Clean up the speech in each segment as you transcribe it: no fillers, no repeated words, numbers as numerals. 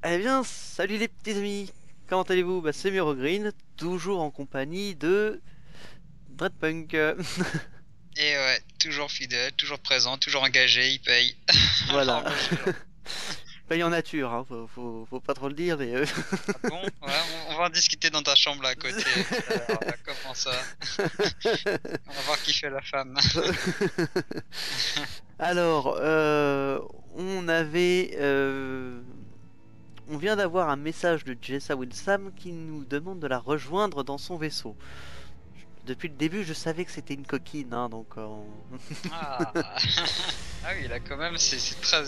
Eh bien, salut les petits amis, comment allez-vous? Bah, c'est Green, toujours en compagnie de Dreadpunk. Et ouais, toujours fidèle, toujours présent, toujours engagé, il paye. Alors Voilà. moi je... Paye en nature, hein, faut pas trop le dire, mais Ah bon? Ouais, on va en discuter dans ta chambre là à côté tout à l'heure. Comment ça? On va voir qui fait la femme. Alors, on avait, on vient d'avoir un message de Jessa Wilsam qui nous demande de la rejoindre dans son vaisseau. Depuis le début, je savais que c'était une coquine, hein, donc Ah. Ah oui, là quand même, c'est très,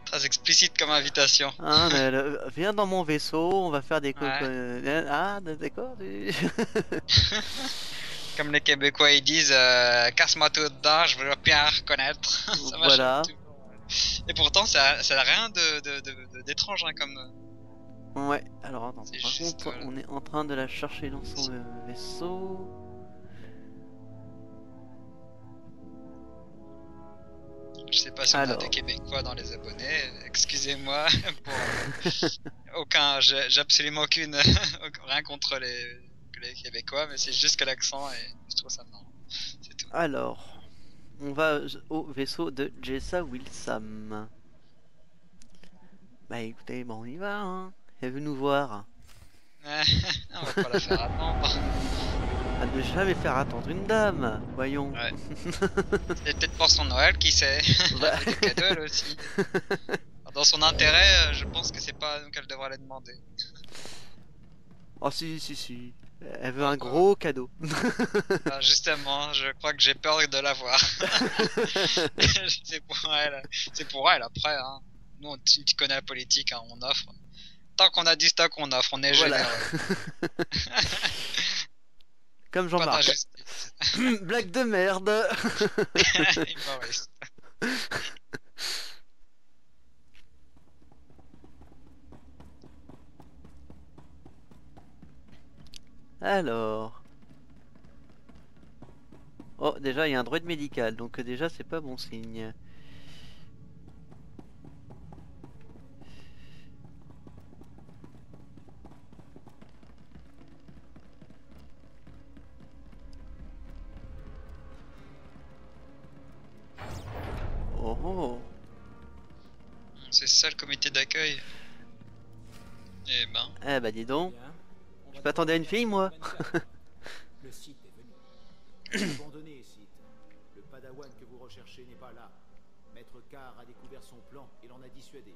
très explicite comme invitation. Hein, viens dans mon vaisseau, on va faire des coco. Ouais. Ah, d'accord. Comme les Québécois ils disent, casse-moi tout dedans, je veux bien reconnaître. Ça m'achète Voilà. tout. Et pourtant, ça a rien d'étrange hein, comme. Ouais. Alors attends. C'est Par juste, contre, voilà. on est en train de la chercher dans son vaisseau. Je sais pas si on a des Alors. Québécois dans les abonnés, excusez-moi pour aucun, j'ai absolument aucune, rien contre les Québécois, mais c'est juste que l'accent et je trouve ça marrant, c'est tout. Alors. On va au vaisseau de Jessa Wilsam. Bah écoutez, bon, on y va, hein. Elle veut nous voir. On va pas la faire attendre. À ne jamais faire attendre une dame. Voyons. Ouais. C'est peut-être pour son Noël, qui sait. Bah... Elle veut des cadeaux elle aussi. Dans son intérêt, je pense que c'est pas nous qu'elle devrait les demander. Oh si, si, si. Elle veut un Pourquoi? gros cadeau. Ah, justement, je crois que j'ai peur de l'avoir. C'est pour elle après. Hein. Nous, tu connais la politique, hein, on offre. Tant qu'on a du stock, on offre, on est Voilà. généreux. Comme Pas Jean-Marc. d'injustice. Blague de merde. Humoriste. Alors. Oh, déjà, il y a un droïde médical, donc déjà, c'est pas bon signe. Oh, oh. C'est ça le comité d'accueil. Eh ben. Eh bah, dis donc. Bien, on Je va m'attendais à une fille, moi. Le site est venu. Abandonné, site. Le padawan que vous recherchez n'est pas là. Maître Carr a découvert son plan et l'en a dissuadé.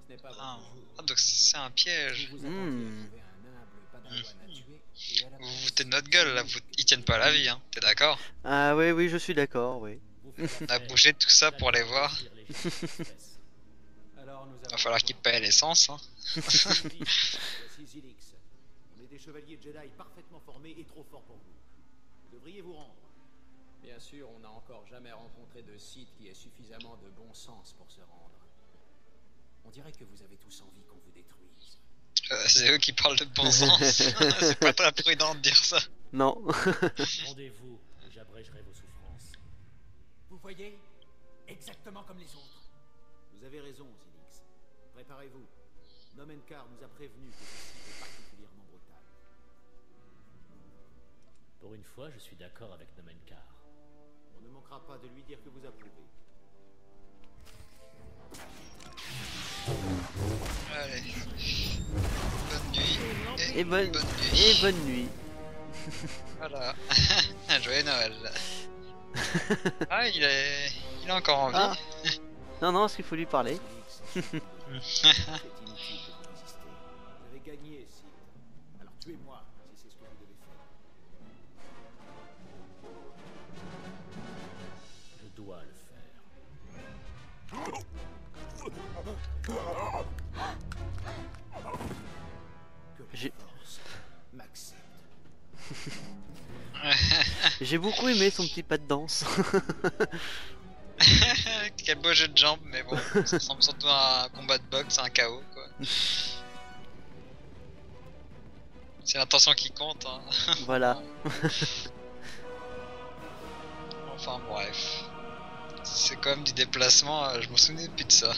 Ce n'est pas Ah, votre jour. ah, donc c'est un piège. Vous vous attendiez à Hmm. trouver un humble padawan à tuer et à la Vous vous place, foutez de notre gueule là, ils tiennent pas la vie, hein. T'es d'accord? Ah, oui, oui, je suis d'accord, oui. vous faites On a affaire. bougé tout ça pour les voir. Alors nous Va avons falloir qu'ils payent l'essence, hein. Voici Zilix. On est des chevaliers Jedi parfaitement formés et trop forts pour vous. Vous devriez vous rendre. Bien sûr, on n'a encore jamais rencontré de site qui ait suffisamment de bon sens pour se rendre. On dirait que vous avez tous envie qu'on vous détruise. C'est eux qui parlent de bon sens. C'est pas très prudent de dire ça. Non. Rendez-vous, j'abrégerai vos souffrances. Vous voyez? Exactement comme les autres. Vous avez raison, Zilix. Préparez-vous. Nomenkar nous a prévenu que ce site est particulièrement brutal. Pour une fois, je suis d'accord avec Nomenkar. On ne manquera pas de lui dire que vous approuvez. Allez. Bonne nuit. Et bonne, bonne et nuit. bonne nuit. Voilà. Joyeux Noël. Ah, il a encore envie. Ah. Non, non, est-ce qu'il faut lui parler? Zilix, c'est inutile de vous résister. Vous avez gagné, Sith. Alors tuez-moi si c'est ce que vous devez faire. Je dois le faire. Que la J'ai- force m'accepte. J'ai beaucoup aimé son petit pas de danse. Quel beau jeu de jambes, mais bon, ça ressemble surtout à un combat de boxe, à un KO, quoi. C'est l'intention qui compte, hein. Voilà. Enfin bref. C'est quand même du déplacement, je me souvenais plus de ça.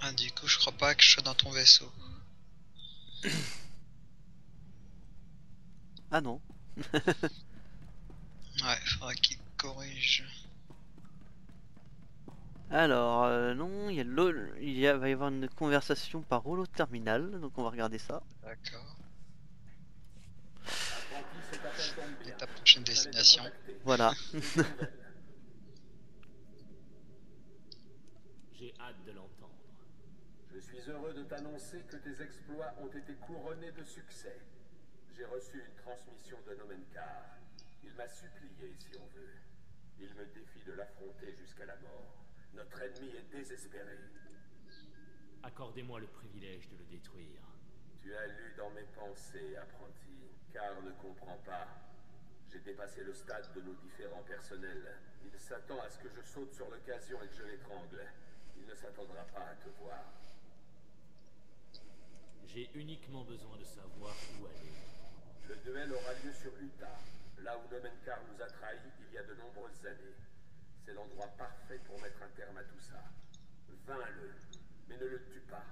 Ah, du coup, je crois pas que je sois dans ton vaisseau. Ah non. Ouais, faudra qu'il corrige. Alors, non, va y avoir une conversation par holo-terminal, donc on va regarder ça. D'accord. Et ta prochaine destination. Voilà. J'ai hâte de l'entendre. Je suis heureux de t'annoncer que tes exploits ont été couronnés de succès. J'ai reçu une transmission de Nomenkar. Il m'a supplié, si on veut. Il me défie de l'affronter jusqu'à la mort. Notre ennemi est désespéré. Accordez-moi le privilège de le détruire. Tu as lu dans mes pensées, apprenti, car ne comprends pas. J'ai dépassé le stade de nos différents personnels. Il s'attend à ce que je saute sur l'occasion et que je l'étrangle. Il ne s'attendra pas à te voir. J'ai uniquement besoin de savoir où aller. Le duel aura lieu sur Utah, là où Nomenkar nous a trahis il y a de nombreuses années. C'est l'endroit parfait pour mettre un terme à tout ça. Vains-le, mais ne le tue pas.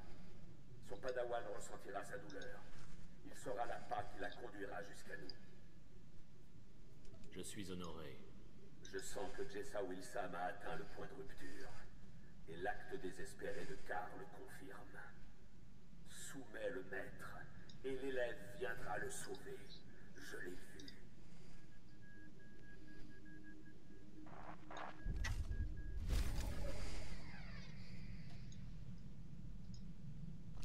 Son padawan ressentira sa douleur. Il sera l'appât qui la conduira jusqu'à nous. Je suis honoré. Je sens que Jessa Wilsam a atteint le point de rupture. Et l'acte désespéré de Carr le confirme. Soumets le maître, et l'élève viendra le sauver. Je l'ai vu.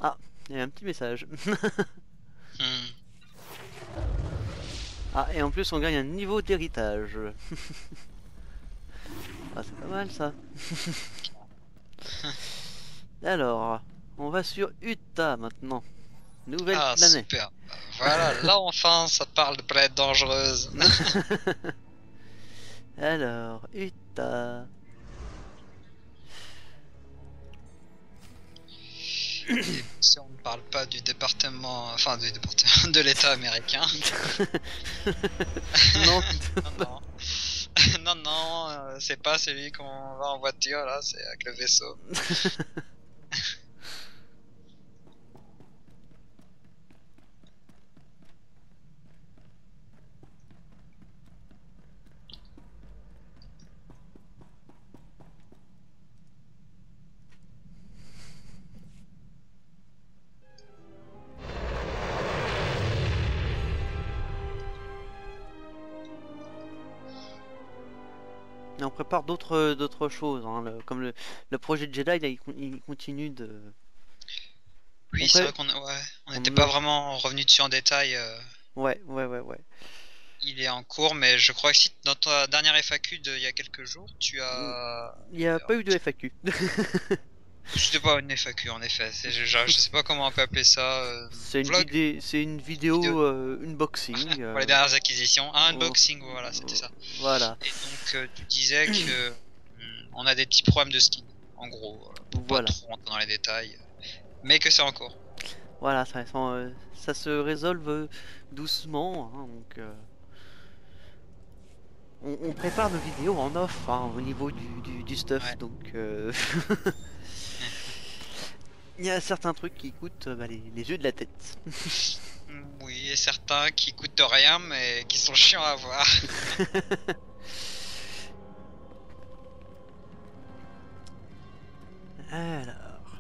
Ah, il y a un petit message. Hmm. Ah, et en plus on gagne un niveau d'héritage. Ah, c'est pas mal ça. Alors, on va sur Utah maintenant. Nouvelle Ah, planète. super. Voilà, là enfin ça parle de planète dangereuse. Alors, Utah. Et si on ne parle pas du département, enfin du département de l'État américain. Non. Non, non. Non, non, c'est pas celui qu'on va en voiture là, c'est avec le vaisseau. Et on prépare d'autres choses, hein, comme le projet Jedi, là, il continue de... Oui, On c'est pré- vrai qu'on ouais, on on n'était a- pas vraiment revenu dessus en détail. Ouais. Il est en cours, mais je crois que si dans ta dernière FAQ d'il y a quelques jours, tu as. Il n'y a pas eu de FAQ. C'était pas une FAQ en effet. Je sais pas comment on peut appeler ça. C'est Vlog une vidéo unboxing. pour les dernières acquisitions. Un unboxing, voilà, c'était ça. Voilà, Et donc tu disais que on a des petits problèmes de skin, en gros. Pour Voilà. pas trop rentrer dans les détails. Mais que c'est en cours. voilà, ça se résolve doucement, hein, donc... On prépare nos vidéos en off, hein, au niveau du stuff, Ouais. donc... Il y a certains trucs qui coûtent les yeux de la tête. Oui, et certains qui coûtent rien, mais qui sont chiants à voir. Alors...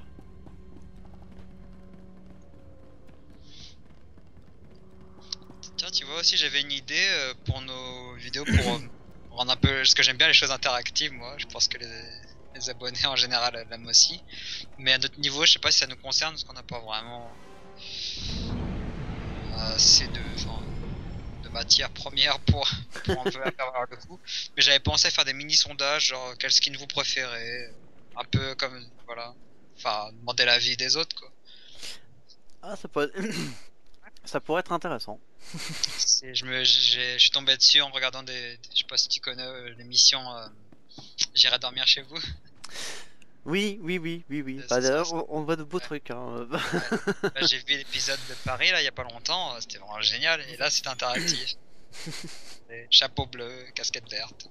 Tiens, tu vois aussi, j'avais une idée pour nos vidéos pour rendre un peu. Parce que j'aime bien les choses interactives, moi. Je pense que les abonnés en général l'aiment aussi. Mais à notre niveau, je sais pas si ça nous concerne, parce qu'on n'a pas vraiment assez de matière première pour un peu faire valoir le coup. Mais j'avais pensé à faire des mini sondages, genre quel skin vous préférez. Un peu comme. Voilà. Enfin, demander l'avis des autres, quoi. Ah, ça pourrait être intéressant. Je suis tombé dessus en regardant je sais pas si tu connais l'émission J'irai dormir chez vous. Oui. C'est Bah, d'ailleurs, ça. on voit de beaux Ouais. trucs. Hein. Là, j'ai vu l'épisode de Paris là il y a pas longtemps, c'était vraiment génial. Et là c'est interactif. Et chapeau bleu, casquette verte,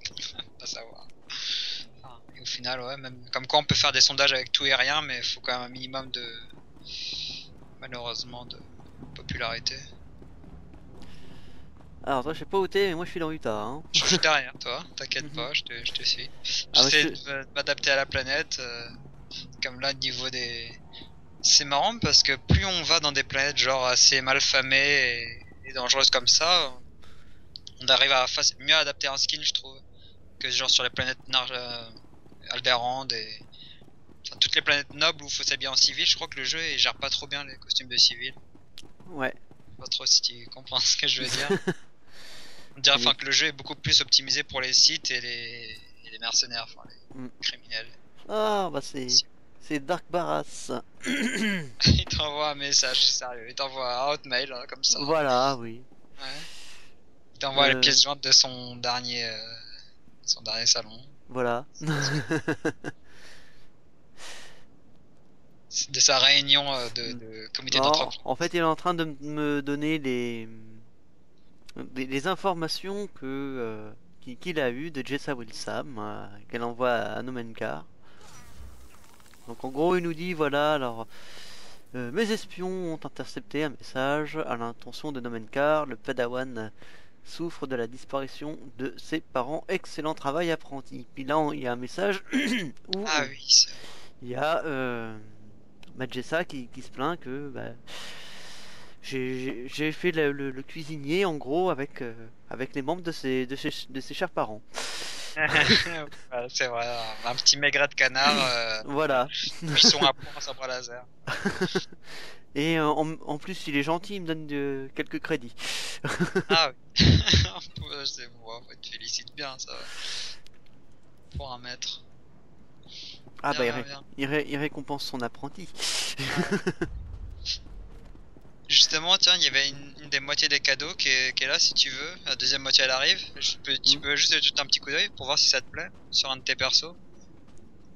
pas savoir. Et au final, ouais, même comme quoi on peut faire des sondages avec tout et rien, mais il faut quand même un minimum de, malheureusement, de popularité. Alors toi je sais pas où t'es, mais moi je suis dans Utah. Hein. Je suis derrière toi, t'inquiète Mhm. pas, je te suis. Ah, J'essaie bah, de m'adapter à la planète, comme là, au niveau des... C'est marrant parce que plus on va dans des planètes genre assez mal famées et dangereuses comme ça, on arrive à mieux adapter un skin, je trouve, que genre sur les planètes Alderaan et... Enfin, toutes les planètes nobles où il faut s'habiller en civil, je crois que le jeu il gère pas trop bien les costumes de civil. Ouais. Pas trop si tu comprends ce que je veux dire. On dirait enfin que le jeu est beaucoup plus optimisé pour les sites et les mercenaires, enfin les criminels. Ah bah c'est Dark Barras. Il t'envoie un message, sérieux, il t'envoie un hotmail comme ça. Voilà, oui. Ouais. Il t'envoie les pièces jointes de son dernier salon. Voilà. De sa réunion de comité d'entreprise. En fait, il est en train de me donner les informations qu'il a eues de Jessa Wilsam, qu'elle envoie à Nomenkar. Donc en gros, il nous dit voilà, alors mes espions ont intercepté un message à l'intention de Nomenkar. Le Padawan souffre de la disparition de ses parents. Excellent travail, apprenti. Puis là, il y a un message où ah oui, il y a Jessa qui se plaint que j'ai fait le cuisinier en gros avec les membres de ses chers parents. C'est vrai, un petit maigret de canard. Voilà. Cuisson à point, sabre laser. Et en plus, il est gentil, il me donne quelques crédits. Ah oui. C'est bon, tu te félicites bien, ça. Pour un maître. Ah bien, bah il récompense son apprenti. Justement, tiens, il y avait une des moitiés des cadeaux qui est là si tu veux. La deuxième moitié elle arrive. Tu peux juste jeter un petit coup d'œil pour voir si ça te plaît sur un de tes persos.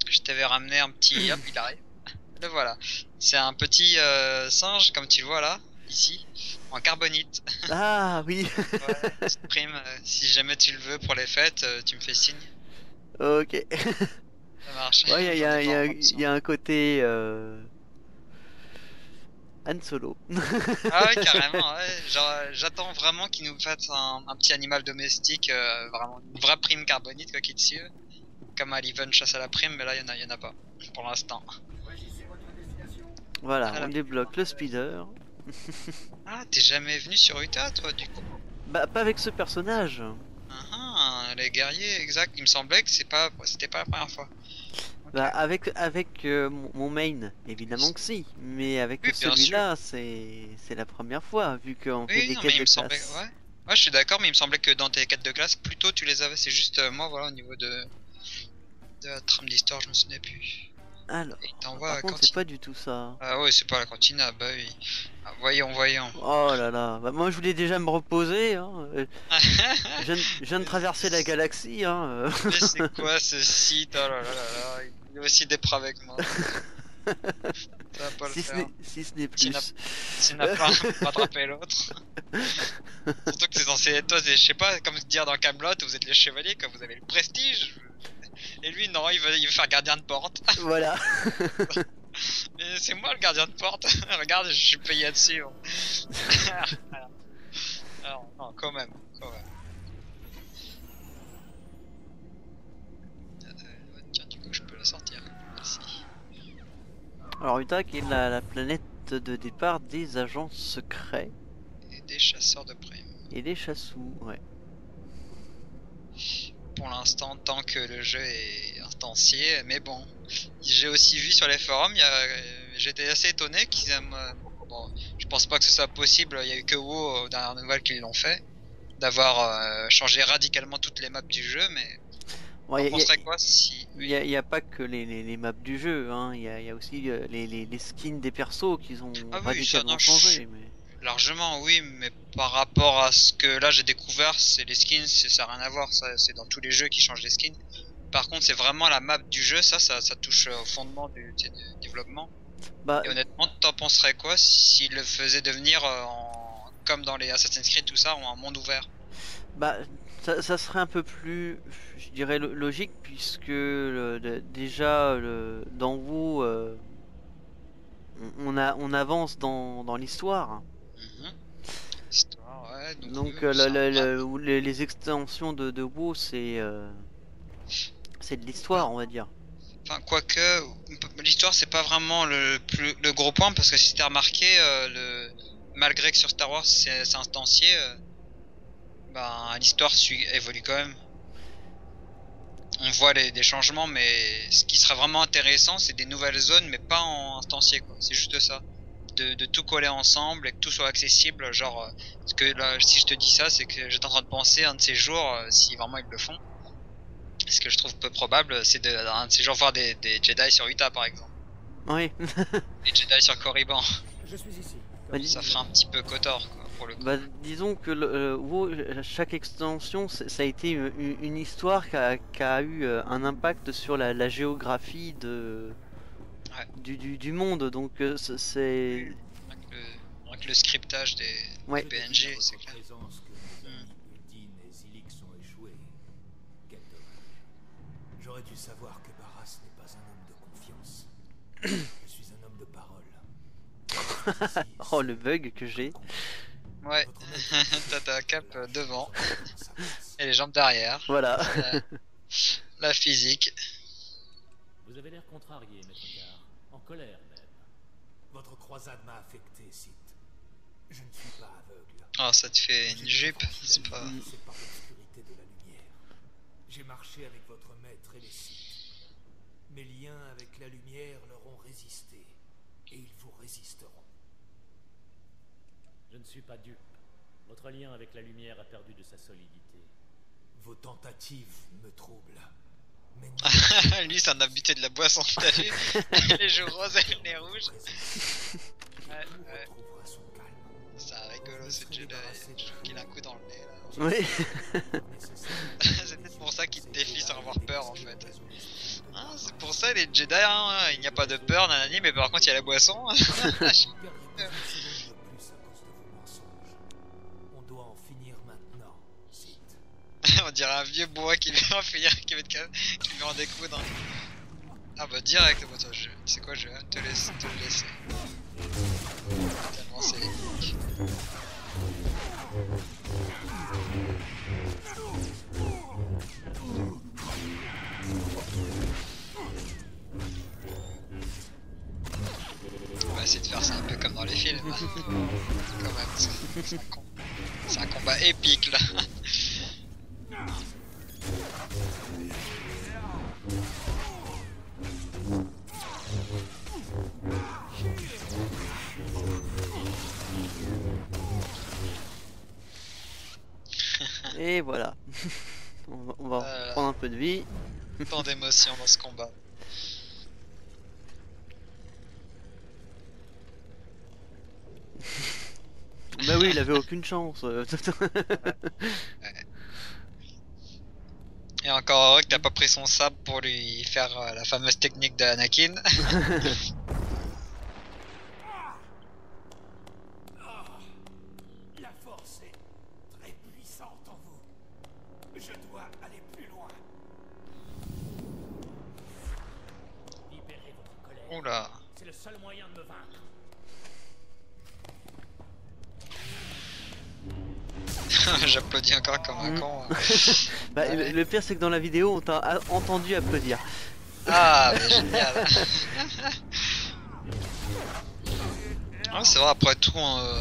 Je t'avais ramené un petit. Hop, il arrive. Le voilà. C'est un petit singe comme tu le vois là, ici, en carbonite. Ah oui. Ouais, petite prime. Si jamais tu le veux pour les fêtes, tu me fais signe. Ok. Ça marche. Ouais, il y a un côté Han Solo. Ah ouais, carrément, ouais. Genre, j'attends vraiment qu'ils nous fassent un petit animal domestique, vraiment une vraie prime carbonite quoi, qui te suive. Comme à l'Even chasse à la prime, mais là il y en a pas pour l'instant. Voilà, Alors. on débloque le speeder. Ah, t'es jamais venu sur Utah toi du coup? Bah pas avec ce personnage. Les guerriers, exact. Il me semblait que c'était pas la première fois. Bah avec mon main, évidemment que si, mais avec Oui, bien celui-là, c'est la première fois vu qu'on fait Oui, des non, quêtes mais il de me semblait, classe. ouais. Ouais, je suis d'accord, mais il me semblait que dans tes quêtes de classe, plutôt tu les avais. C'est juste moi, voilà, au niveau de la trame d'histoire, je me souvenais plus. Alors, Et il t'envoie à par la contre, c'est cantine. pas du tout ça. Ah ouais, c'est pas la cantine, ah bah oui. Ah, voyons. Oh là là, bah, moi je voulais déjà me reposer. Hein. Je viens de traverser la galaxie. Hein. Mais c'est quoi ce site? Oh là là là là, il est aussi dépravé avec moi. Ça va pas le faire. Si ce n'est S'il plus. n'a pas rattrapé l'autre. Surtout que c'est censé être toi, je sais pas, comme dire dans Camelot, vous êtes les chevaliers, quand vous avez le prestige. Et lui, non, il veut faire gardien de porte. Voilà. Mais c'est moi le gardien de porte. Regarde, je suis payé dessus. Alors, non, quand même. Tiens, du coup, je peux la sortir. Merci. Alors Utah qui est la planète de départ des agents secrets Et des chasseurs de primes. et des chassous, ouais. Pour l'instant, tant que le jeu est instancié, mais bon, j'ai aussi vu sur les forums, j'étais assez étonné qu'ils aiment. Bon, je pense pas que ce soit possible, il y a eu que WoW aux dernières nouvelles qui l'ont fait, d'avoir changé radicalement toutes les maps du jeu, mais Ouais, on penserait quoi si. Il y a pas que les maps du jeu, hein. Il y a aussi les skins des persos qu'ils ont Ah oui, radicalement ça, non, changé. Mais... Largement, oui, mais par rapport à ce que là j'ai découvert, c'est les skins, ça n'a rien à voir, ça c'est dans tous les jeux qui changent les skins. Par contre, c'est vraiment la map du jeu, ça touche au fondement du développement. Bah, Et honnêtement, t'en penserais quoi s'il le faisait devenir comme dans les Assassin's Creed, tout ça, en un monde ouvert? bah, ça serait un peu plus, je dirais, logique, puisque déjà dans WoW, on avance dans l'histoire. Mhm. Histoire, ouais, Donc oui, ça va. les extensions de WoW, c'est de l'histoire, on va dire. Enfin, quoique, l'histoire c'est pas vraiment le gros point, parce que si t'as remarqué, malgré que sur Star Wars c'est instancié, ben, l'histoire évolue quand même. On voit des changements, mais ce qui serait vraiment intéressant, c'est des nouvelles zones, mais pas en instancié, quoi. C'est juste ça. De tout coller ensemble et que tout soit accessible. Genre, parce que là, si je te dis ça, c'est que j'étais en train de penser un de ces jours, si vraiment ils le font. Ce que je trouve peu probable, c'est un de ces jours voir des Jedi sur Utah, par exemple. Oui. Des Jedi sur Korriban. Je suis ici. Bah, Ça ferait un petit peu Kotor, quoi, pour le coup. Bah, disons que WoW, chaque extension, ça a été une histoire qui a eu un impact sur la géographie Ouais. du monde. Donc c'est... Rien que le scriptage Ouais. des PNJ, c'est clair. Présence que mes amis Udine et Zilix ont échoué. Quel dommage. J'aurais dû savoir que Barras n'est pas un homme de confiance. Je suis un homme de parole. Oh, le bug que j'ai. Ouais, t'as ta cape devant et les jambes derrière. Voilà. La physique. Vous avez l'air contrarié, maître Carr. En colère même. Votre croisade m'a affecté, Sith. Je ne suis pas aveugle. Oh, ça te fait une jupe, c'est pas... C'est par l'obscurité de la lumière. J'ai marché avec votre maître et les Sith. Mes liens avec la lumière leur ont résisté. Et ils vous résisteront. Je ne suis pas dupe. Votre lien avec la lumière a perdu de sa solidité. Vos tentatives me troublent. Mais Lui, c'est un habitué de la boisson, t'as vu? Les joues roses et le nez rouge. Ouais, ouais. retrouvera son calme. C'est un rigolo ce Jedi. Je trouve qu'il a un coup dans le nez là. Oui. C'est peut-être pour ça qu'il te défie sans avoir peur en fait. Hein, c'est pour ça les Jedi, hein, il n'y a pas de peur, nanani, mais par contre il y a la boisson. On doit en finir maintenant, Sith. On dirait un vieux bois qui vient en finir, qui lui en découdre. Ah bah direct, bon, toi, tu sais quoi, je vais te le laisser. Tellement c'est épique. On va essayer de faire ça un peu comme dans les films. Hein. Quand même, c'est un combat épique là. Et voilà. On va prendre un peu de vie. Tant d'émotions dans ce combat. Bah oui, il avait aucune chance. Et encore heureux que t'as pas pris son sabre pour lui faire la fameuse technique de Anakin. La force est très puissante en vous. Je dois aller plus loin. Libérez votre colère. Oula. C'est le seul moyen de me vaincre. J'applaudis encore comme un con. Bah, Ouais. le pire, c'est que dans la vidéo, on t'a entendu applaudir. Ah, mais génial. Ouais, c'est vrai, après tout,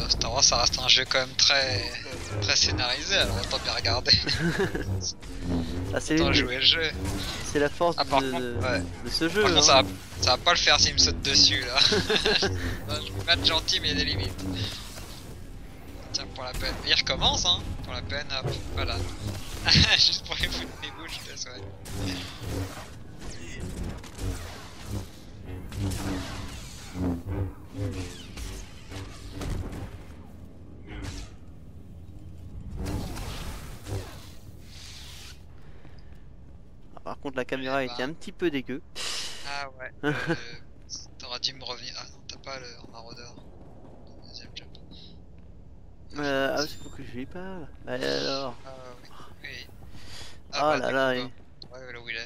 Star Wars ça reste un jeu quand même très scénarisé, alors autant bien regarder. Ah, c'est Autant jouer le jeu. c'est la force Ah, par contre, ouais. de ce jeu. Par contre, hein. ça va pas le faire s'il me saute dessus là. Je peux pas être gentil, mais il y a des limites. Tiens, pour la peine. Il recommence, hein. Pour la peine, hop, voilà. Juste pour les foutre des bouches, je te souhaite. Ah, par contre, la caméra était un petit peu dégueu. Ah ouais. T'auras dû me revenir. Ah non, t'as pas le en maraudeur. Deuxième jump. Ah, c'est pour que je l'ai pas. Bah, alors. Oui. Oui. Oh bah, là du là, coup, ouais, là où il est.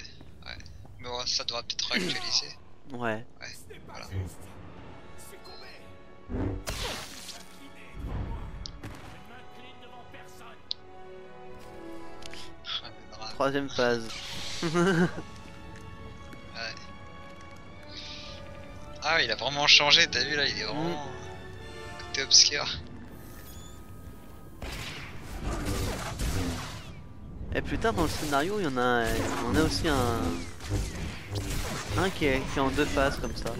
Ouais. Mais ouais, ça devra peut-être actualiser. ouais. Ouais, Ce n'est pas voilà. juste. Succombez. Incliné devant moi. Je ne m'incline devant personne. Ah, le drame. Troisième phase. Ouais. Ah, il a vraiment changé, t'as vu là, il est vraiment côté obscur. Et plus tard dans le scénario, il y en a, on a aussi un qui est en deux phases comme ça.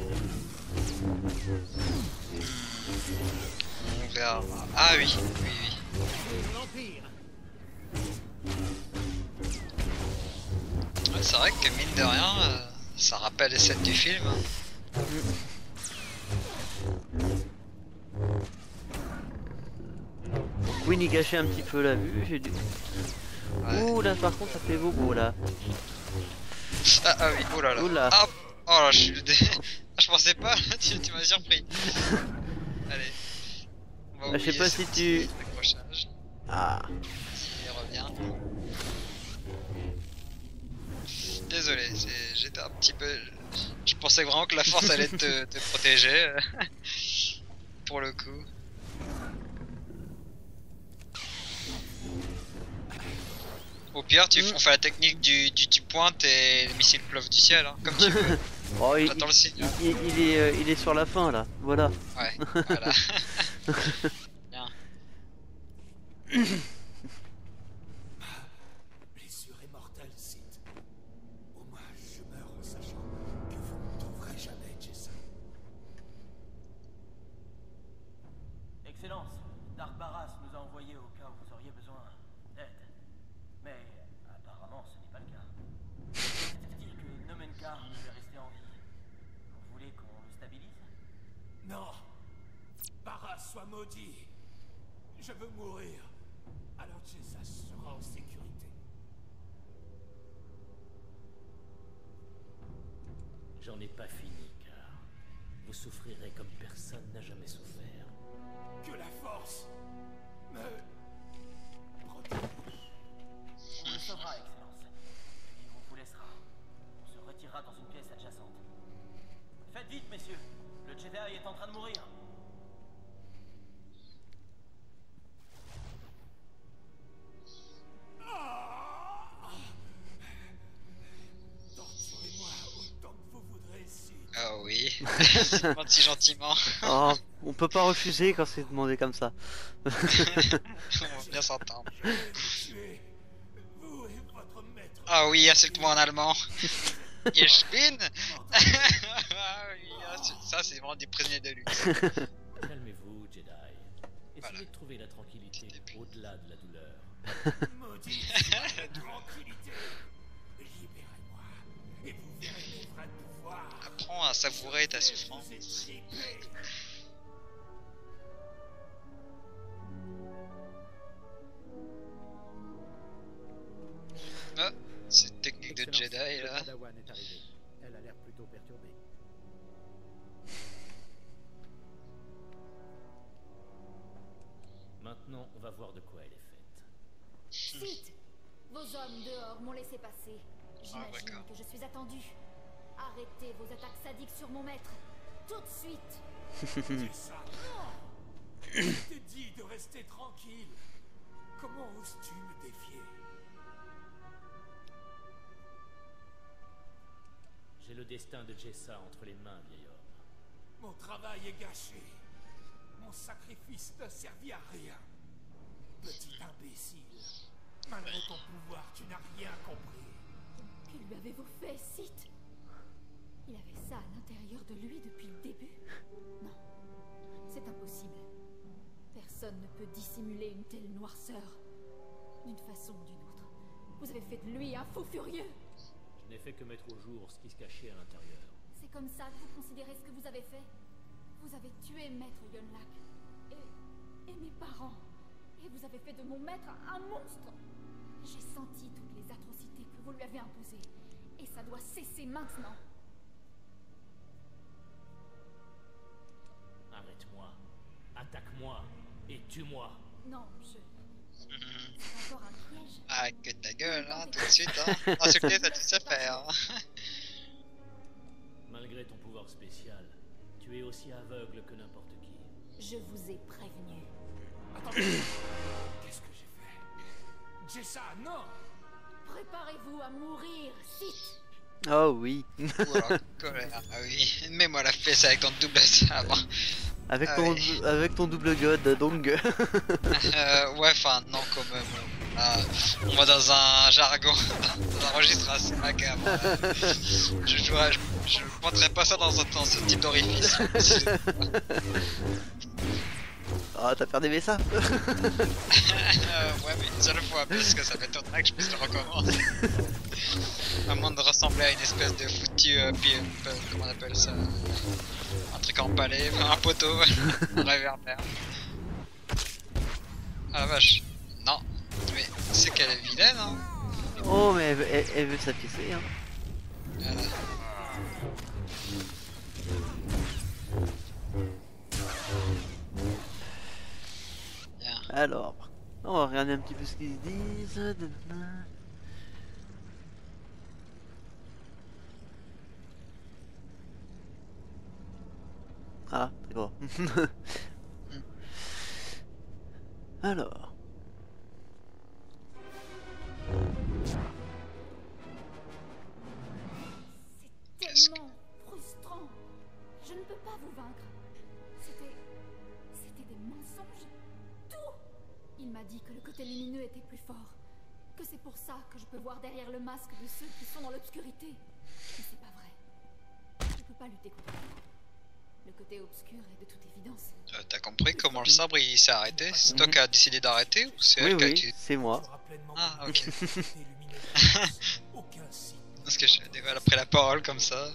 On verra. Ah oui, oui, oui. Ouais, c'est vrai que mine de rien, ça rappelle les scènes du film. Queen il gâchait un petit peu la vue, j'ai dû... Ouais. Ouh là par contre ça fait bobo là. Ah oui, oh là là. Oula. Ah, oh là, je suis le dé. Je pensais pas, tu m'as surpris. Allez. On va Je sais oublier pas ce si petit tu... accrochage. Ah. Il revient. Désolé, j'étais un petit peu... Je pensais vraiment que la force allait te protéger. Pour le coup. Au pire, on fait la technique tu pointes et les missiles pleuvent du ciel, hein, comme tu veux. Oh, J'attends le signal. il est sur la fin là, voilà. Ouais, voilà. Bien. Blessure est mortelle, Sith. Au moins, je meurs en sachant que vous ne trouverez jamais Jason. Excellence, Dark Barras nous a envoyé au cas où vous auriez besoin d'aide. Mais apparemment, ce n'est pas le cas. C'est-il que Nomenkar nous est resté en vie? Vous voulez qu'on le stabilise? Non. Barras soit maudit. Je veux mourir. Alors Jason sera en sécurité. J'en ai pas fini, car vous souffrirez comme personne n'a jamais souffert. Que la force me protège. On le sauvera, Excellence. Et on vous laissera. On se retirera dans une pièce adjacente. Faites vite, messieurs. Le Jedi est en train de mourir. Torturez-moi autant que vous voudrez, Sith. Ah oui. Si gentiment. Oh, on peut pas refuser quand c'est demandé comme ça. On va bien s'entendre. Je vais vous tuer. Vous et votre maître. Ah oui, insulte-moi en allemand. Ich bin. Ah oui, ça c'est vraiment des prisonniers de luxe. Calmez-vous, Jedi. Essayez Voilà. de trouver la tranquillité au-delà de la douleur. Maudit tranquillité. Libérez-moi et vous verrez mes vrais pouvoirs. Apprends à savourer ta souffrance. Vous étriper. Ah, c'est une technique de Excellence, Jedi le là. Padawan est arrivé. Elle a l'air plutôt perturbée. Maintenant, on va voir de quoi elle est faite. Sith, vos hommes dehors m'ont laissé passer. J'imagine d'accord. que je suis attendu. Arrêtez vos attaques sadiques sur mon maître. Tout de suite. C'est ça. Je t'ai dit de rester tranquille. Comment oses-tu me défier? J'ai le destin de Jessa entre les mains, vieil homme. Mon travail est gâché. Mon sacrifice n'a servi à rien. Petit imbécile. Malgré ton pouvoir, tu n'as rien compris. Que lui avez-vous fait, Sith? Il avait ça à l'intérieur de lui depuis le début? Non, c'est impossible. Personne ne peut dissimuler une telle noirceur. D'une façon ou d'une autre. Vous avez fait de lui un fou furieux. Je n'ai fait que mettre au jour ce qui se cachait à l'intérieur. C'est comme ça que vous considérez ce que vous avez fait? Vous avez tué Maître Yonlak. Et mes parents. Et vous avez fait de mon maître un monstre. J'ai senti toutes les atrocités que vous lui avez imposées. Et ça doit cesser maintenant. Arrête-moi, attaque-moi et tue-moi. Non, C'est encore un piège. Ah, que ta gueule, hein, tout de suite, hein. Insulter, ça tu sais faire. Hein. Malgré ton pouvoir spécial, tu es aussi aveugle que n'importe qui. Je vous ai prévenu. Attendez. Qu'est-ce que j'ai fait? Jessa, non! Préparez-vous à mourir, Sith. Oh oui. Ou alors, colère. Ah oui, mets-moi la fesse avec ton double sabre. Avec Ah ton, oui. avec ton double god, donc. Ouais, enfin, non, quand même. On va dans un jargon, dans un registre assez macabre. Je montrerai pas ça dans ce type d'orifice. Ah, t'as perdu mes ça. Ouais, mais une seule fois, parce que ça m'étonnerait que je puisse le recommencer. À moins de ressembler à une espèce de foutu. Comment on appelle ça? Un truc en palais, enfin, un poteau, un réverbère. Ah la vache. Non, mais c'est qu'elle est vilaine, hein. Oh, mais elle veut s'apaiser, hein. Bien. Alors, on va regarder un petit peu ce qu'ils se disent. Ah, c'est bon. Alors. C'est tellement frustrant. Je ne peux pas vous vaincre. C'était des mensonges. Tout. Il m'a dit que le côté lumineux était plus fort. Que c'est pour ça que je peux voir derrière le masque de ceux qui sont dans l'obscurité. Mais c'est pas vrai. Je peux pas lutter contre lui. Le côté obscur est de toute évidence. T'as compris comment le sabre il s'est arrêté? C'est toi qui as décidé d'arrêter ou c'est Oui, elle qui a oui, utilisé? c'est moi. Ah, ok. Aucun site. Parce que elle a pris la parole comme ça.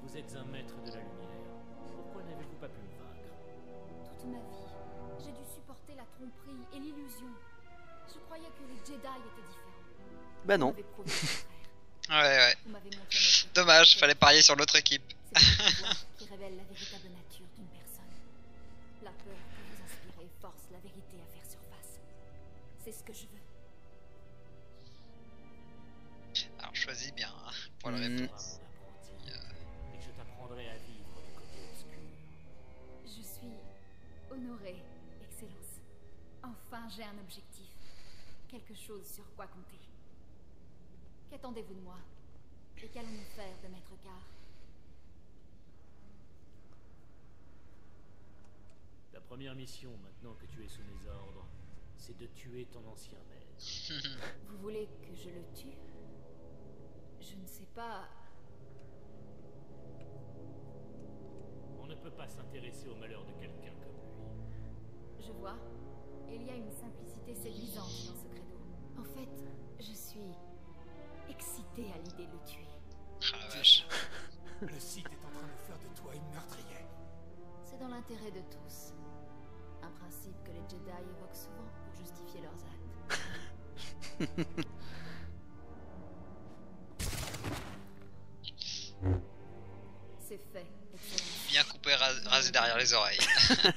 Vous êtes un maître de la lumière. Pourquoi n'avez-vous pas pu me vaincre? Toute ma vie, j'ai dû supporter la tromperie et l'illusion. Je croyais que les Jedi étaient différents. Bah Vous non. m'avez prouvé le contraire. Ouais. Vous m'avez montré notre Dommage, fallait parier sur l'autre équipe. C'est le pouvoir qui révèle la véritable nature d'une personne. La peur que vous inspirez force la vérité à faire surface. C'est ce que je veux. Alors choisis bien hein, pour la Mm. Tu réponse. seras mon apprenti, et je t'apprendrai à vivre du côté obscur. Je suis honorée, Excellence. Enfin, j'ai un objectif. Quelque chose sur quoi compter. Qu'attendez-vous de moi? Et qu'allons-nous faire de Maître Carr? Ta première mission, maintenant que tu es sous mes ordres, c'est de tuer ton ancien maître. Vous voulez que je le tue? Je ne sais pas... On ne peut pas s'intéresser au malheur de quelqu'un comme lui. Je vois. Il y a une simplicité séduisante dans ce credo. En fait, je suis excitée à l'idée de le tuer. Ah la vache. Le site est en train de faire de toi une meurtrière. C'est dans l'intérêt de tous. Un principe que les Jedi évoquent souvent pour justifier leurs actes. C'est fait, Excellence. Bien coupé, rasé derrière les oreilles. Ouais.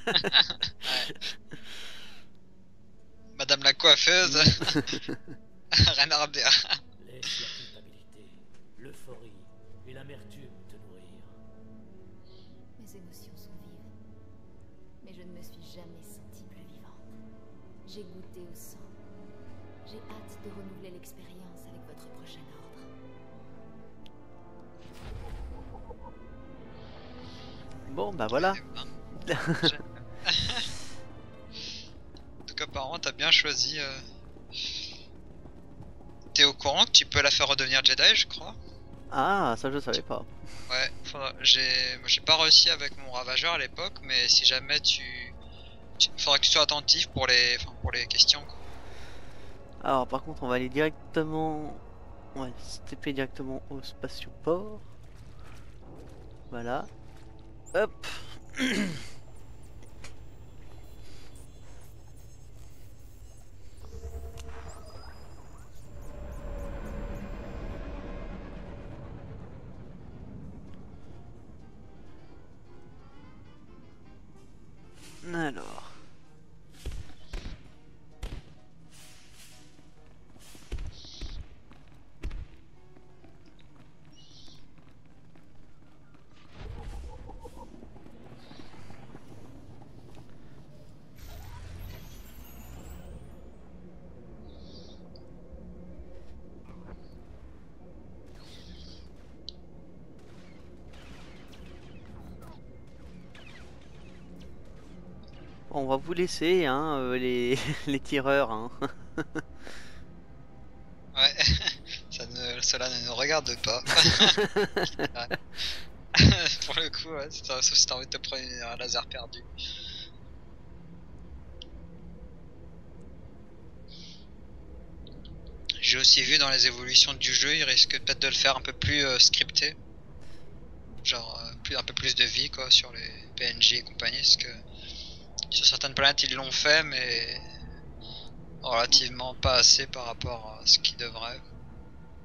Madame la coiffeuse. Rien à redire. Laisse la culpabilité, l'euphorie et l'amertume te nourrir. Mes émotions sont vives. Mais je ne me suis jamais sentie plus vivante. J'ai goûté au sang. J'ai hâte de renouveler l'expérience avec votre prochain ordre. Bon, bah voilà. En tout cas, apparemment, t'as bien choisi. T'es au courant que tu peux la faire redevenir Jedi, je crois? Ah, ça je savais pas. Ouais, j'ai pas réussi avec mon ravageur à l'époque, mais si jamais faudra que tu sois attentif pour les questions. Quoi. Alors par contre on va aller directement... On va se TP directement au spatioport. Voilà. Hop. Alors. On va vous laisser, hein, les, les tireurs. Hein. Ouais, cela ne nous regarde pas. Pour le coup, ouais, sauf si t'as envie de te prendre un laser perdu. J'ai aussi vu dans les évolutions du jeu, il risque peut-être de le faire un peu plus scripté. Genre un peu plus de vie quoi sur les PNJ et compagnie, parce que sur certaines planètes ils l'ont fait, mais relativement pas assez par rapport à ce qu'ils devraient.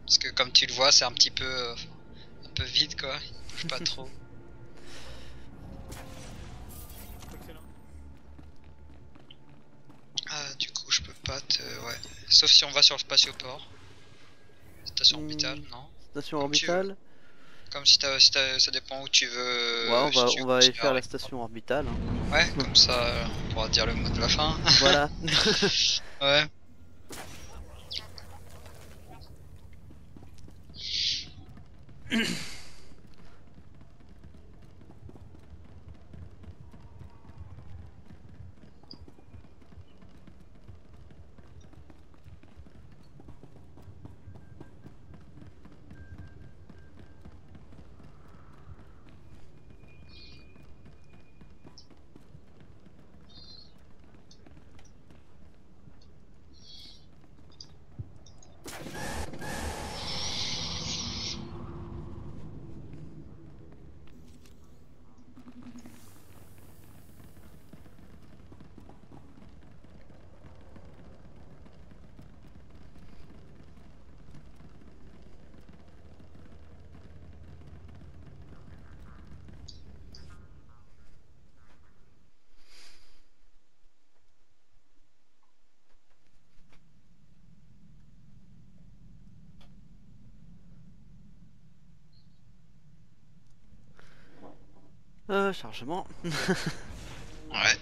Parce que comme tu le vois, c'est un peu vide quoi, il bouge pas trop. Ah, du coup, je peux pas te. Ouais. Sauf si on va sur le spatioport. Station orbitale, non? Station Comme tu veux. orbitale. Comme si ça dépend où tu veux. Ouais, si tu on veux va aller continuer faire à- la station orbitale. Hein. Ouais, comme ça, on pourra dire le mot de la fin. Voilà. Ouais. Chargement. Ouais.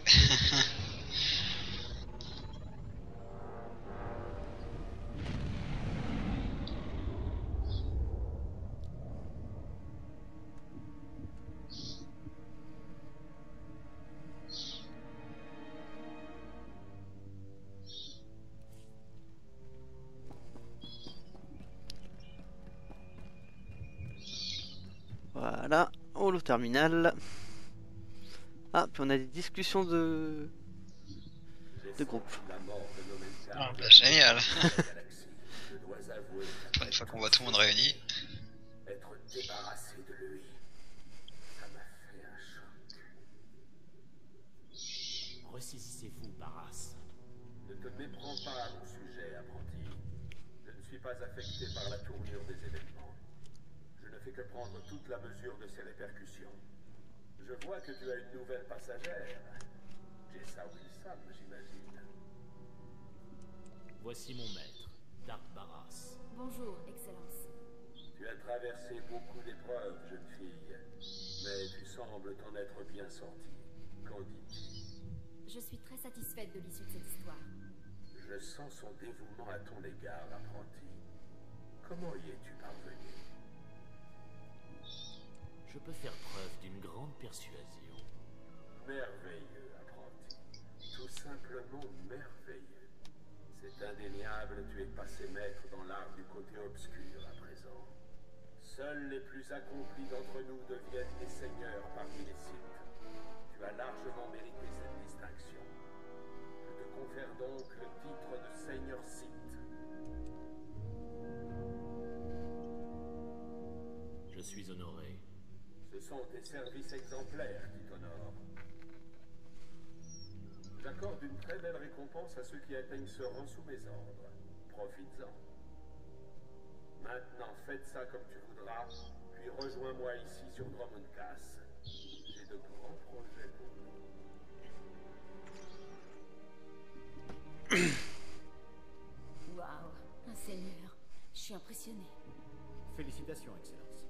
Voilà. Holo terminal. Ah, puis on a des discussions de groupe. La mort de Nomencar Ah, bah, génial. dans la galaxie. Je dois avouer Pour une fois qu'on voit tout le monde réuni. être débarrassé de lui. Ça m'a fait un choc. Ressaisissez-vous, Barras. Ne te méprends pas à mon sujet, apprenti. Je ne suis pas affecté par la tournure des événements. Je ne fais que prendre toute la mesure de ses répercussions. Je vois que tu as une nouvelle passagère. Jessa Wilson, j'imagine. Voici mon maître, Dark Barras. Bonjour, Excellence. Tu as traversé beaucoup d'épreuves, jeune fille. Mais tu sembles t'en être bien sortie. Qu'en dis-tu? Je suis très satisfaite de l'issue de cette histoire. Je sens son dévouement à ton égard, apprenti. Comment y es-tu parvenu? Je peux faire preuve d'une grande persuasion. Merveilleux, apprenti. Tout simplement merveilleux. C'est indéniable, tu es passé maître dans l'art du côté obscur à présent. Seuls les plus accomplis d'entre nous deviennent des seigneurs parmi les Sith. Tu as largement mérité cette distinction. Je te confère donc le titre de Seigneur Sith. Je suis honoré. Ce sont tes services exemplaires qui t'honorent. J'accorde une très belle récompense à ceux qui atteignent ce rang sous mes ordres. Profites-en. Maintenant, faites ça comme tu voudras, puis rejoins-moi ici sur Dromundkas. J'ai de grands projets pour nous. Waouh, un seigneur. Je suis impressionnée. Félicitations, Excellence.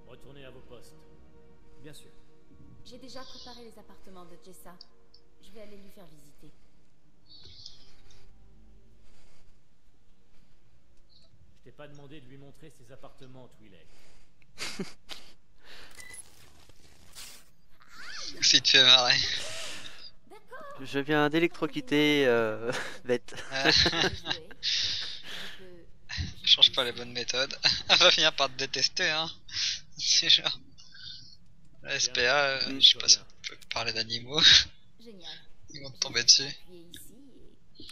Retournez à vos postes. Bien sûr. J'ai déjà préparé les appartements de Jessa. Je vais aller lui faire visiter. Je t'ai pas demandé de lui montrer ses appartements, Twi'lek. Si tu fais marrer. D'accord. Je viens d'électrocuter Bête. Change pas les bonnes méthodes. Elle va finir par te détester, hein. C'est genre. La SPA, je sais pas si on peut parler d'animaux. Génial. Ils vont te tomber dessus. Appuyer ici et...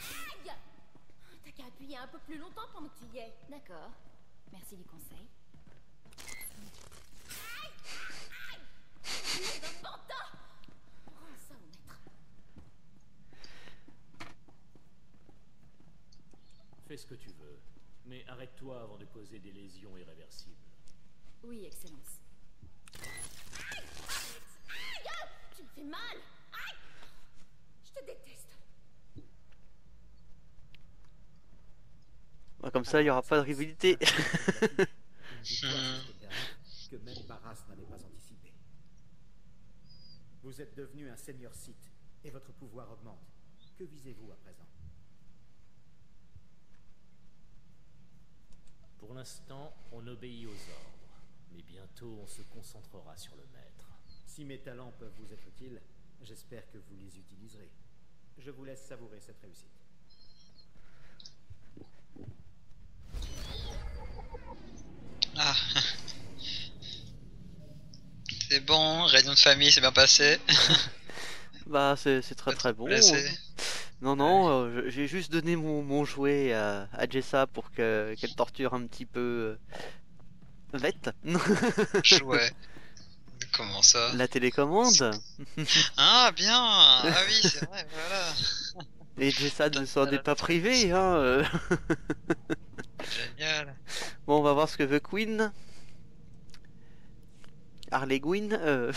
Aïe! T'as qu'à appuyer un peu plus longtemps pendant que tu y es. D'accord. Merci du conseil. Aïe! Aïe! Aïe! Un pantin! Rends ça au maître. Fais ce que tu veux, mais arrête-toi avant de causer des lésions irréversibles. Oui, Excellence. Aïe! Aïe! Aïe! Tu me fais mal! Aïe! Je te déteste. Comme ça, il y aura pas de rivalité. Une victoire spectaculaire que même Barras n'avait pas anticipé. Vous êtes devenu un seigneur Sith et votre pouvoir augmente. Que visez-vous à présent? Pour l'instant, on obéit aux ordres, mais bientôt on se concentrera sur le maître. Si mes talents peuvent vous être utiles, j'espère que vous les utiliserez. Je vous laisse savourer cette réussite. Ah. C'est bon, réunion de famille, c'est bien passé. Bah, c'est très très bon. Blessé. Non, non, j'ai juste donné mon jouet à Jessa pour qu'elle torture un petit peu Vette. Chouette. Comment ça? La télécommande. Ah, bien. Ah oui, c'est vrai, voilà. Et Jessa ne s'en est pas privé, hein. Génial. Bon, on va voir ce que veut Queen. Harley Quinn. Ouais,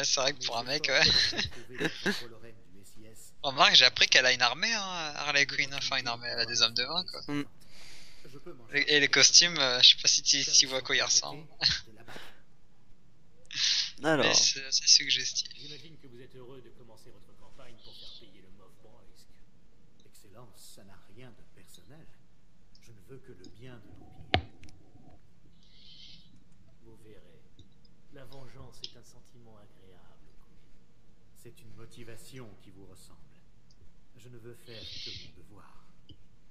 c'est vrai que pour un mec, ouais. Remarque, j'ai appris qu'elle a une armée, hein, Harley Quinn. Enfin, une armée, elle a des hommes de main, quoi. Mm. Et les costumes, je sais pas si tu vois à quoi ils ressemblent. Alors, Mais c'est suggestif. J'imagine que vous êtes heureux de commencer votre campagne pour faire payer le Moff Broysk. Excellence, ça n'a rien de personnel. Je ne veux que le bien de l'Empire. Vous verrez, la vengeance est un sentiment agréable, Queen. C'est une motivation qui vous ressemble. Je ne veux faire que mon devoir.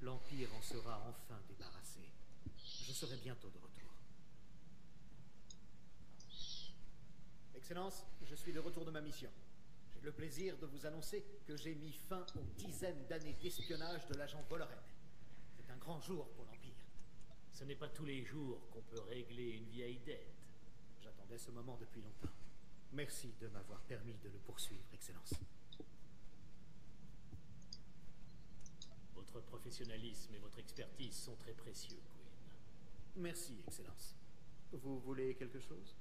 L'Empire en sera enfin débarrassé. Je serai bientôt de retour. Excellence, je suis de retour de ma mission. J'ai le plaisir de vous annoncer que j'ai mis fin aux dizaines d'années d'espionnage de l'agent Voloren. C'est un grand jour pour l'Empire. Ce n'est pas tous les jours qu'on peut régler une vieille dette. J'attendais ce moment depuis longtemps. Merci de m'avoir permis de le poursuivre, Excellence. Votre professionnalisme et votre expertise sont très précieux, Queen. Merci, Excellence. Vous voulez quelque chose?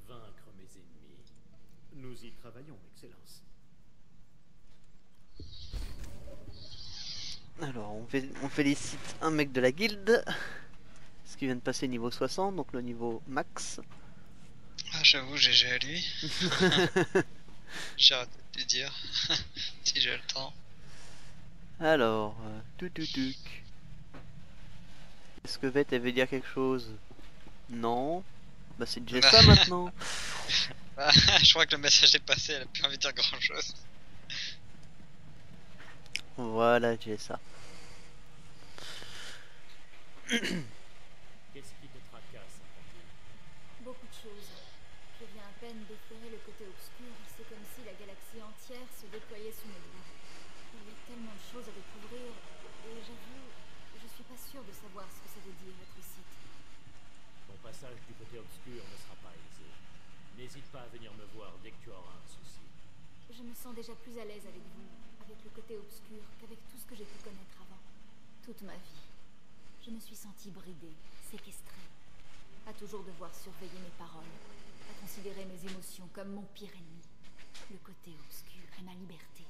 Vaincre mes ennemis. Nous y travaillons, Excellence. alors on félicite un mec de la guilde. Parce qu'il vient de passer niveau 60, donc le niveau max. Ah, j'avoue, GG à lui. J'ai arrêté de lui dire. Si j'ai le temps. Alors, est-ce que Vette elle veut dire quelque chose? Non. Bah c'est déjà ça maintenant. Bah, je crois que le message est passé, elle a plus envie de dire grand chose. Voilà, j'ai ça. Qu'est-ce qui te tracasse, Apprenti? Beaucoup de choses. Je viens à peine d'effleurer le côté obscur. C'est comme si la galaxie entière se déployait sous mes doigts. Il y a tellement de choses à découvrir. Et j'avoue, je suis pas sûre de savoir ce que ça veut dire être Sith. Ton passage du côté obscur ne sera pas aisé. N'hésite pas à venir me voir dès que tu auras un souci. Je me sens déjà plus à l'aise avec vous, avec le côté obscur, qu'avec tout ce que j'ai pu connaître avant. Toute ma vie. Je me suis sentie bridée, séquestrée. À toujours devoir surveiller mes paroles, à considérer mes émotions comme mon pire ennemi. Le côté obscur est ma liberté.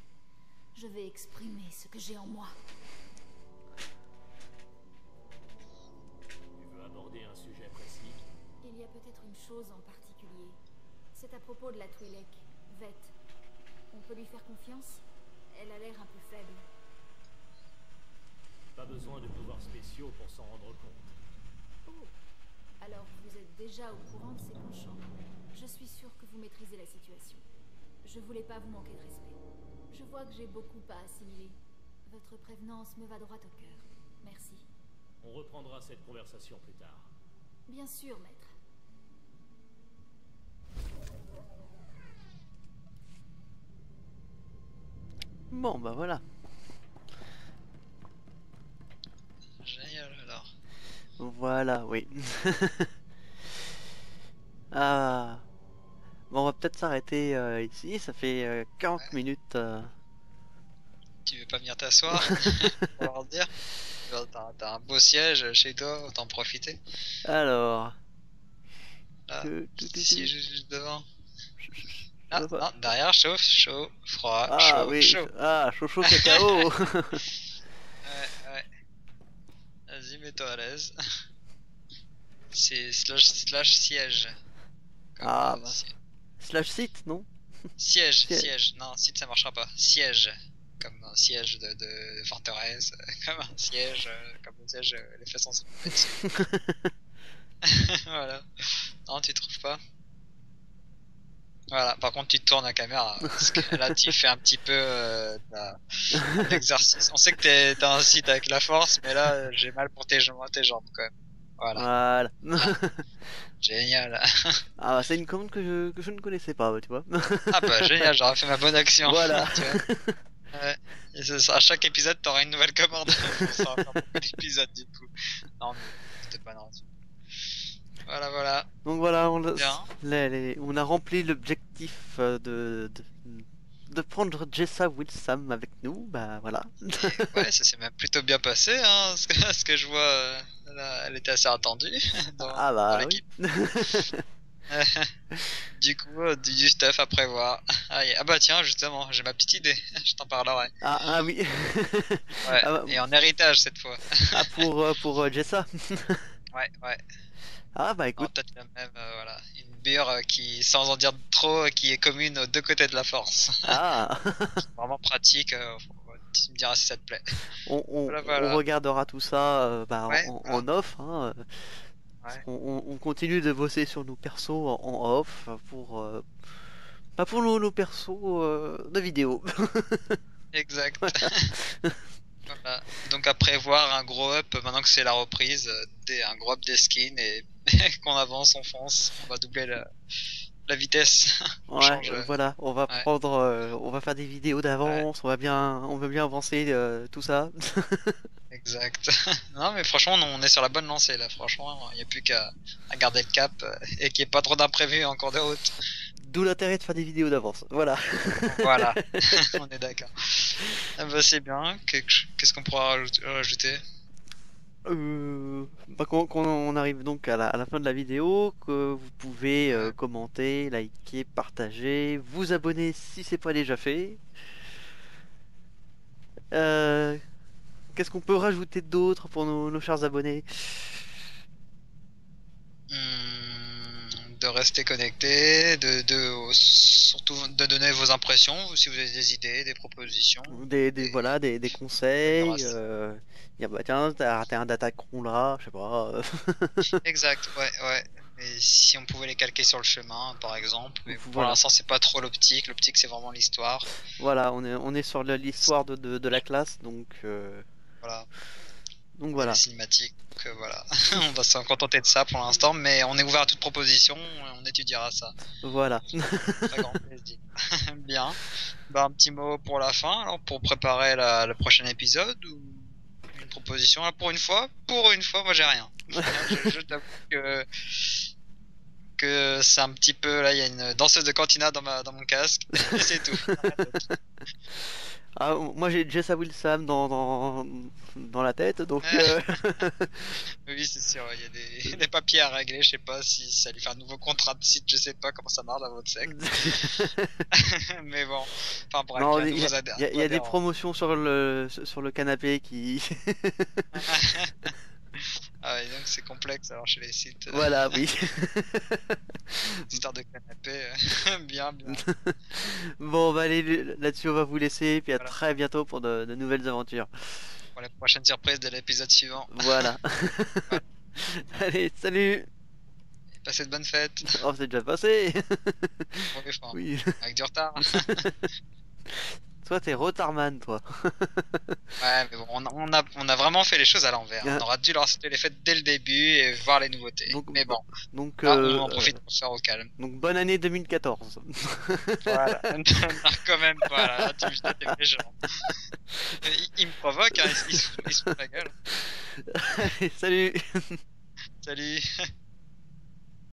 Je vais exprimer ce que j'ai en moi. Tu veux aborder un sujet précis? Il y a peut-être une chose en particulier. C'est à propos de la Twi'lek, Vette. On peut lui faire confiance? Elle a l'air un peu faible. Pas besoin de pouvoirs spéciaux pour s'en rendre compte. Oh, alors vous êtes déjà au courant de ses penchants. Je suis sûre que vous maîtrisez la situation. Je voulais pas vous manquer de respect. Je vois que j'ai beaucoup à assimiler. Votre prévenance me va droit au cœur. Merci. On reprendra cette conversation plus tard. Bien sûr, maître. Bon, bah voilà. Génial alors. Voilà, oui. Ah. Bon, on va peut-être s'arrêter ici. Ça fait 40 minutes. Tu veux pas venir t'asseoir pour leur dire? T'as un beau siège chez toi, autant en profiter. Alors. Là, Tout. ici, juste devant. Je Ah, vois pas. non, derrière, chaud, chaud, froid, Ah chaud, oui. chaud. Ah, chaud cacao. Ouais. Vas-y, mets-toi à l'aise. C'est slash siège. Comme, Ah, bah. si- Slash site, non? Siège. Non, site ça marchera pas. Siège. Comme un siège de forteresse. Comme un siège. Comme un siège, les fesses sont voilà. Non, tu trouves pas? Voilà, par contre tu te tournes la caméra, parce que là tu fais un petit peu un exercice. On sait que t'as un site avec la force, mais là j'ai mal pour tes jambes quand même. Voilà, Voilà. génial. Ah, bah, c'est une commande que je ne connaissais pas, bah, tu vois. Ah bah génial, j'aurais fait ma bonne action. Voilà. Tu vois. Ouais. Et à chaque épisode t'auras une nouvelle commande. Ça va faire beaucoup d'épisodes du coup. Non, c'était pas normal. Voilà. Donc voilà, Bien. on a rempli l'objectif de prendre Jessa Wilson avec nous, bah voilà. Ouais, ça s'est même plutôt bien passé, hein, ce que je vois. Là, elle était assez attendue Ah dans bah oui. l'équipe. Du coup, du stuff à prévoir. Ah bah tiens, justement, j'ai ma petite idée. Je t'en parlerai. Ah oui. Ouais. Ah bah, Et en héritage cette fois. ah, pour Jessa. Ouais. Ah bah Non, écoute. peut-être même, voilà, une bure qui, sans en dire trop, qui est commune aux deux côtés de la force. Ah. Vraiment pratique. Tu me diras si ça te plaît. On Voilà. regardera tout ça bah, Ouais, en off. Hein. Ouais. On continue de bosser sur nos persos en off pas pour nos persos de vidéo. Exact. Voilà. Donc à prévoir un gros up maintenant que c'est la reprise, un gros up des skins et qu'on avance, on fonce, on va doubler la vitesse. On Ouais, change. voilà, on va Ouais. prendre, on va faire des vidéos d'avance, on va bien avancer tout ça. Exact. Non mais franchement on est sur la bonne lancée là, franchement il n'y a plus qu'à garder le cap et qu'il n'y ait pas trop d'imprévus en cours de route. D'où l'intérêt de faire des vidéos d'avance. Voilà. Voilà, on est d'accord. Ah bah c'est bien, qu'est-ce qu'on pourra rajouter? Bah, quand on arrive donc à la fin de la vidéo, que vous pouvez Ouais. commenter, liker, partager, vous abonner si c'est pas déjà fait. Qu'est-ce qu'on peut rajouter d'autre pour nos chers abonnés? De rester connecté, surtout de donner vos impressions, si vous avez des idées, des propositions. Voilà, des conseils. Grâce. Dire, bah tiens, t'as raté un datacron là, je sais pas. Exact, ouais. Et si on pouvait les calquer sur le chemin, par exemple. Mais pour Voilà. l'instant, c'est pas trop l'optique. L'optique, c'est vraiment l'histoire. Voilà, on est sur l'histoire de la classe, donc Voilà. voilà. Les cinématiques, voilà. On va s'en contenter de ça pour l'instant, mais on est ouvert à toute proposition. On étudiera ça. Voilà. Très grand plaisir. Bien. Bah, un petit mot pour la fin, alors, pour préparer le prochain épisode ou une proposition là pour une fois, moi j'ai rien. Je t'avoue que c'est un petit peu là, il y a une danseuse de cantina dans mon casque, et c'est tout. Ah, moi j'ai Jessa Wilson dans la tête, donc Oui, c'est sûr, il y a des papiers à régler, je sais pas si ça lui fait un nouveau contrat de site, je sais pas comment ça marche dans votre secte. Mais bon, enfin bref, non, il y a il y nouveaux a, il y a des promotions sur le canapé qui Ah ouais, donc c'est complexe alors chez les sites. voilà, oui. Histoire de canapé, bien. Bon, bah allez, là-dessus on va vous laisser, puis à Voilà. très bientôt pour de nouvelles aventures. Voilà. pour les prochaines surprises de l'épisode suivant. Voilà. Allez, salut. Passez de bonnes fêtes. Oh, c'est déjà passé. Enfin, Oui. avec du retard. Toi, t'es retardman, toi. Ouais, mais bon, on a vraiment fait les choses à l'envers. Ah. On aurait dû leur citer les fêtes dès le début et voir les nouveautés. Donc, mais bon, Donc, là, on en profite pour se faire au calme. donc bonne année 2014. Voilà. Non, quand même pas, là, tu me jettes des méchants. Il me provoque, hein, il se fout la gueule. Allez, salut. Salut.